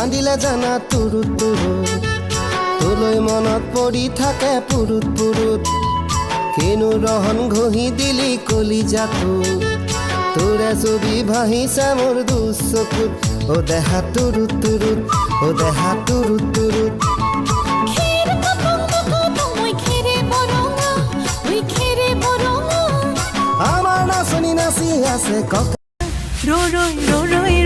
কান্দিলে জানা তুৰুত তুৰুত তোলৈ মনত পৰি থাকে পুৰুত পুৰুত কিনো ৰহন ঘঁহি দিলি কলিজাটো তোৰে ছবি ভাহিছে মোৰ দুচকুত ও দেহা তুৰুত তুৰুত ও দেহা তুৰুত তুৰুত আমাৰ নাচনি নাচি আছে কক ৰৈ